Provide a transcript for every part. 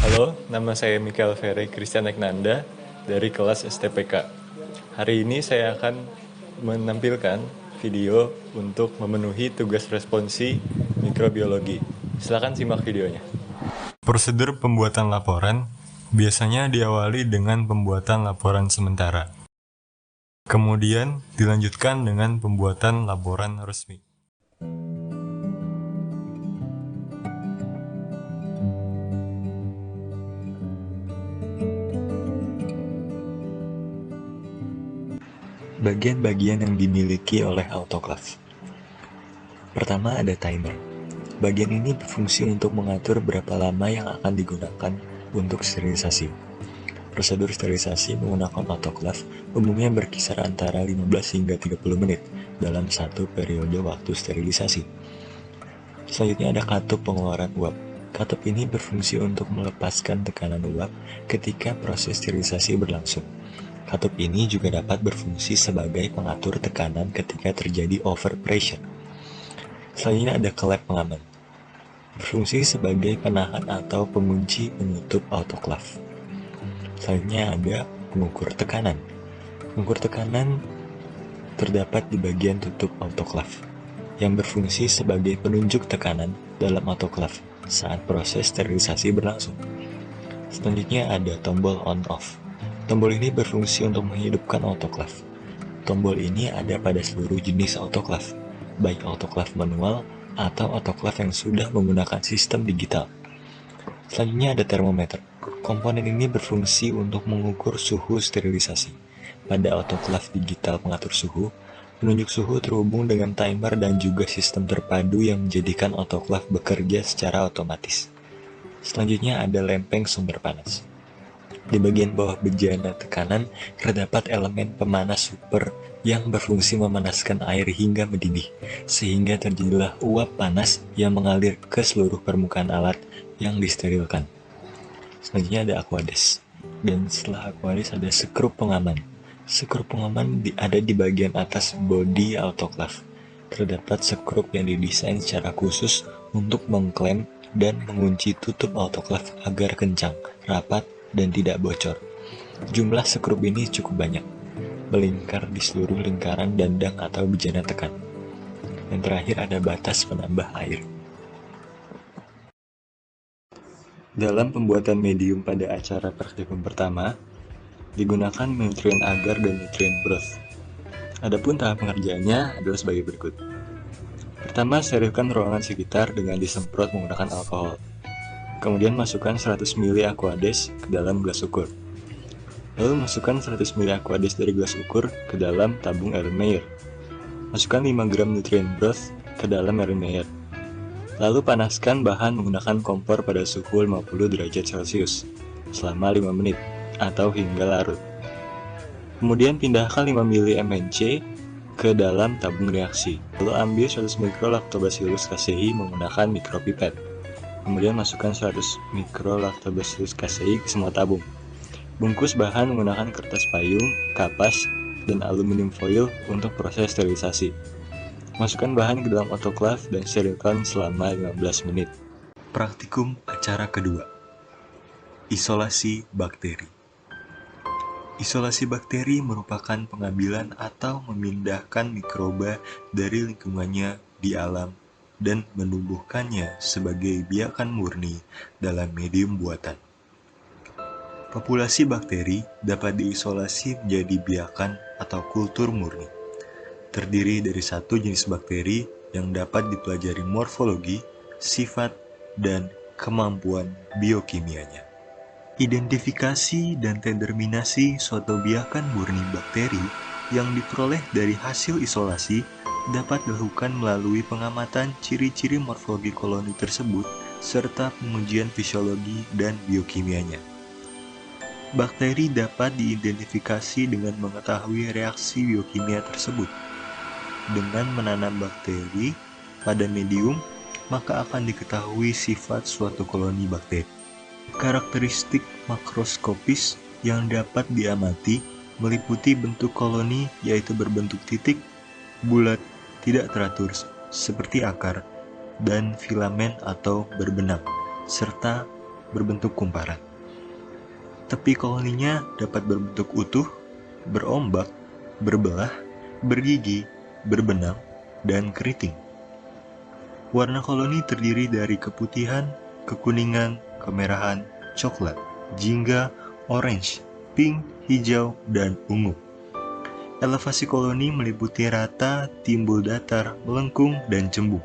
Halo, nama saya Mikael Ferry Christian Eknanda dari kelas STPK. Hari ini saya akan menampilkan video untuk memenuhi tugas responsi mikrobiologi. Silakan simak videonya. Prosedur pembuatan laporan biasanya diawali dengan pembuatan laporan sementara. Kemudian dilanjutkan dengan pembuatan laporan resmi. Bagian-bagian yang dimiliki oleh autoclave. Pertama ada timer. Bagian ini berfungsi untuk mengatur berapa lama yang akan digunakan untuk sterilisasi. Prosedur sterilisasi menggunakan autoclave umumnya berkisar antara 15 hingga 30 menit dalam satu periode waktu sterilisasi. Selanjutnya ada katup pengeluaran uap. Katup ini berfungsi untuk melepaskan tekanan uap ketika proses sterilisasi berlangsung. Katup ini juga dapat berfungsi sebagai pengatur tekanan ketika terjadi overpressure. Selanjutnya ada klep pengaman. Berfungsi sebagai penahan atau pengunci penutup autoclave. Selanjutnya ada pengukur tekanan. Pengukur tekanan terdapat di bagian tutup autoclave, yang berfungsi sebagai penunjuk tekanan dalam autoclave saat proses sterilisasi berlangsung. Selanjutnya ada tombol on-off. Tombol ini berfungsi untuk menghidupkan autoclave. Tombol ini ada pada seluruh jenis autoclave, baik autoclave manual atau autoclave yang sudah menggunakan sistem digital. Selanjutnya ada termometer. Komponen ini berfungsi untuk mengukur suhu sterilisasi. Pada autoclave digital pengatur suhu, penunjuk suhu terhubung dengan timer dan juga sistem terpadu yang menjadikan autoclave bekerja secara otomatis. Selanjutnya ada lempeng sumber panas. Di bagian bawah bejana tekanan terdapat elemen pemanas super yang berfungsi memanaskan air hingga mendidih, sehingga terjadilah uap panas yang mengalir ke seluruh permukaan alat yang disterilkan. Selanjutnya ada aqueduct, dan setelah aqueduct ada sekrup pengaman. Sekrup pengaman ada di bagian atas bodi autoclave. Terdapat sekrup yang didesain secara khusus untuk mengklem dan mengunci tutup autoclave agar kencang, rapat, dan tidak bocor. Jumlah sekrup ini cukup banyak, melingkar di seluruh lingkaran dandang atau bejana tekan. Yang terakhir ada batas penambah air. Dalam pembuatan medium pada acara praktikum pertama, digunakan nutrien agar dan nutrien broth. Adapun tahap pengerjaannya adalah sebagai berikut. Pertama, sterilkan ruangan sekitar dengan disemprot menggunakan alkohol. Kemudian masukkan 100 ml aqueduct ke dalam gelas ukur. Lalu masukkan 100 ml aqueduct dari gelas ukur ke dalam tabung Erlenmeyer. Masukkan 5 gram nutrien broth ke dalam Erlenmeyer. Lalu panaskan bahan menggunakan kompor pada suhu 50 derajat Celcius selama 5 menit atau hingga larut. Kemudian pindahkan 5 ml MNC ke dalam tabung reaksi. Lalu ambil 100 mikro Lactobacillus casei menggunakan mikropipet. Kemudian masukkan 100 mikro Lactobacillus casei ke semua tabung. Bungkus bahan menggunakan kertas payung, kapas, dan aluminium foil untuk proses sterilisasi. Masukkan bahan ke dalam autoclave dan sterilkan selama 15 menit. Praktikum acara kedua. Isolasi bakteri. Isolasi bakteri merupakan pengambilan atau memindahkan mikroba dari lingkungannya di alam dan menumbuhkannya sebagai biakan murni dalam medium buatan. Populasi bakteri dapat diisolasi menjadi biakan atau kultur murni. Terdiri dari satu jenis bakteri yang dapat dipelajari morfologi, sifat, dan kemampuan biokimianya. Identifikasi dan determinasi suatu biakan murni bakteri yang diperoleh dari hasil isolasi dapat dilakukan melalui pengamatan ciri-ciri morfologi koloni tersebut serta pengujian fisiologi dan biokimianya. Bakteri dapat diidentifikasi dengan mengetahui reaksi biokimia tersebut. Dengan menanam bakteri pada medium, maka akan diketahui sifat suatu koloni bakteri. Karakteristik makroskopis yang dapat diamati meliputi bentuk koloni, yaitu berbentuk titik, bulat, tidak teratur seperti akar, dan filamen atau berbenang, serta berbentuk kumparan. Tepi koloninya dapat berbentuk utuh, berombak, berbelah, bergigi, berbenang, dan keriting. Warna koloni terdiri dari keputihan, kekuningan, kemerahan, coklat, jingga, orange, pink, hijau, dan ungu. Elevasi koloni meliputi rata, timbul datar, melengkung, dan cembung.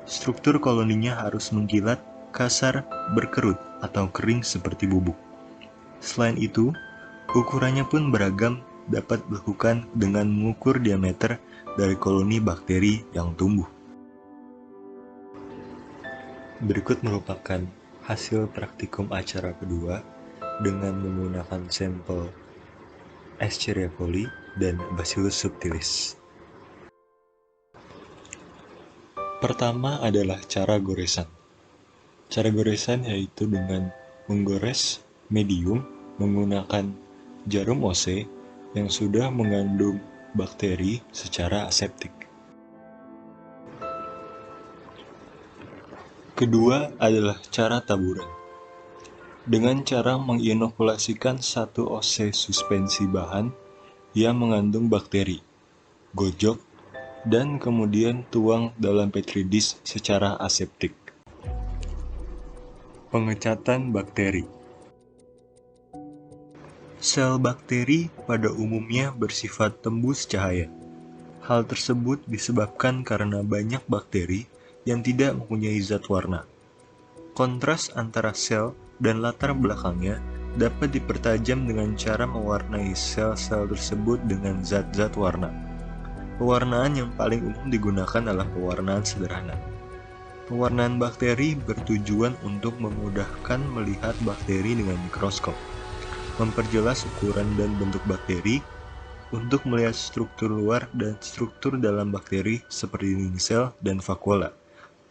Struktur koloninya harus mengkilat, kasar, berkerut, atau kering seperti bubuk. Selain itu, ukurannya pun beragam, dapat dilakukan dengan mengukur diameter dari koloni bakteri yang tumbuh. Berikut merupakan hasil praktikum acara kedua dengan menggunakan sampel Escherichia coli dan Bacillus subtilis. Pertama adalah cara goresan. Cara goresan yaitu dengan menggores medium menggunakan jarum OC yang sudah mengandung bakteri secara aseptik. Kedua adalah cara taburan. Dengan cara menginokulasikan satu OC suspensi bahan yang mengandung bakteri, gojok, dan kemudian tuang dalam petri dish secara aseptik. Pengecatan bakteri. Sel bakteri pada umumnya bersifat tembus cahaya. Hal tersebut disebabkan karena banyak bakteri yang tidak mempunyai zat warna. Kontras antara sel dan latar belakangnya dapat dipertajam dengan cara mewarnai sel-sel tersebut dengan zat-zat warna. Pewarnaan yang paling umum digunakan adalah pewarnaan sederhana. Pewarnaan bakteri bertujuan untuk memudahkan melihat bakteri dengan mikroskop, memperjelas ukuran dan bentuk bakteri, untuk melihat struktur luar dan struktur dalam bakteri seperti dinding sel dan vakuola,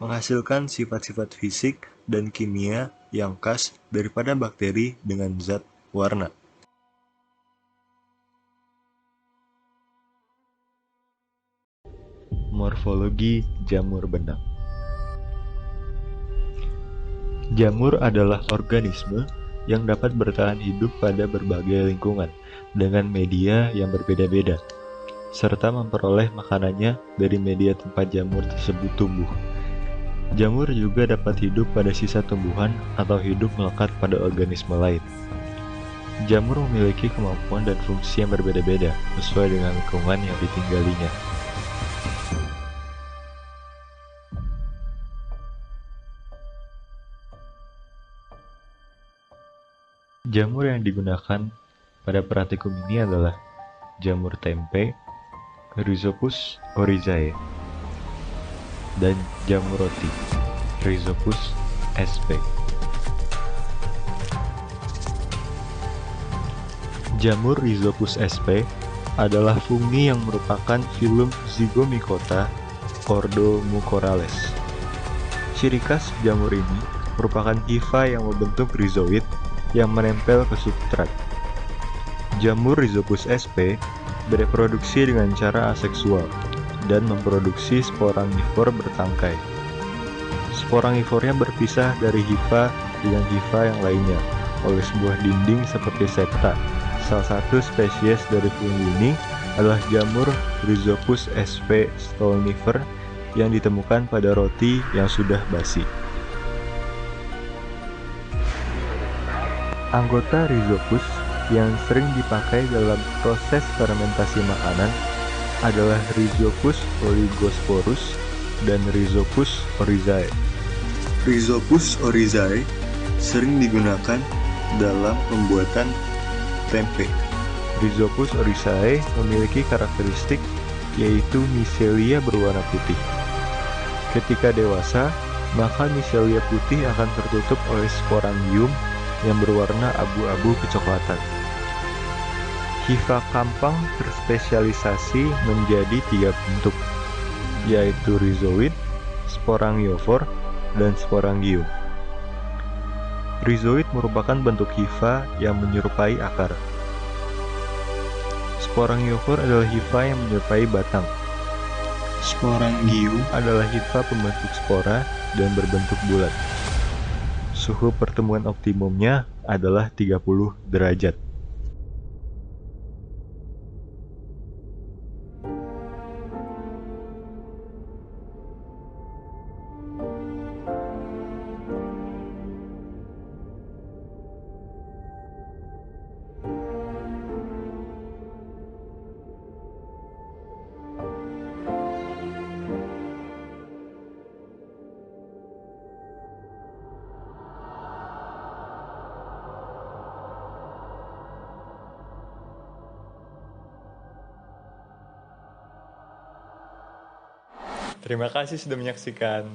menghasilkan sifat-sifat fisik dan kimia yang khas daripada bakteri dengan zat warna. Morfologi jamur benang. Jamur adalah organisme yang dapat bertahan hidup pada berbagai lingkungan dengan media yang berbeda-beda, serta memperoleh makanannya dari media tempat jamur tersebut tumbuh. Jamur juga dapat hidup pada sisa tumbuhan atau hidup melekat pada organisme lain. Jamur memiliki kemampuan dan fungsi yang berbeda-beda sesuai dengan lingkungan yang ditinggalinya. Jamur yang digunakan pada praktikum ini adalah jamur tempe, Rhizopus oryzae, dan jamur roti, Rhizopus sp. Jamur Rhizopus sp adalah fungi yang merupakan filum Zygomicota ordo Mucorales. Ciri khas jamur ini merupakan hifa yang membentuk rhizoid yang menempel ke substrat. Jamur Rhizopus sp bereproduksi dengan cara aseksual dan memproduksi sporangifor bertangkai. Sporangifornya berpisah dari hifa dengan hifa yang lainnya oleh sebuah dinding seperti septa. Salah satu spesies dari fungi ini adalah jamur Rhizopus sp stolonifer yang ditemukan pada roti yang sudah basi. Anggota Rhizopus yang sering dipakai dalam proses fermentasi makanan adalah Rhizopus oligosporus dan Rhizopus oryzae. Rhizopus oryzae sering digunakan dalam pembuatan tempe. Rhizopus oryzae memiliki karakteristik yaitu micelia berwarna putih. Ketika dewasa, maka micelia putih akan tertutup oleh sporangium yang berwarna abu-abu kecoklatan. Hifa kampang terspesialisasi menjadi 3 bentuk, yaitu rhizoid, sporangiofor, dan sporangium. Rhizoid merupakan bentuk hifa yang menyerupai akar. Sporangiofor adalah hifa yang menyerupai batang. Sporangium adalah hifa pembentuk spora dan berbentuk bulat. suhu pertemuan optimumnya adalah 30 derajat. Terima kasih sudah menyaksikan.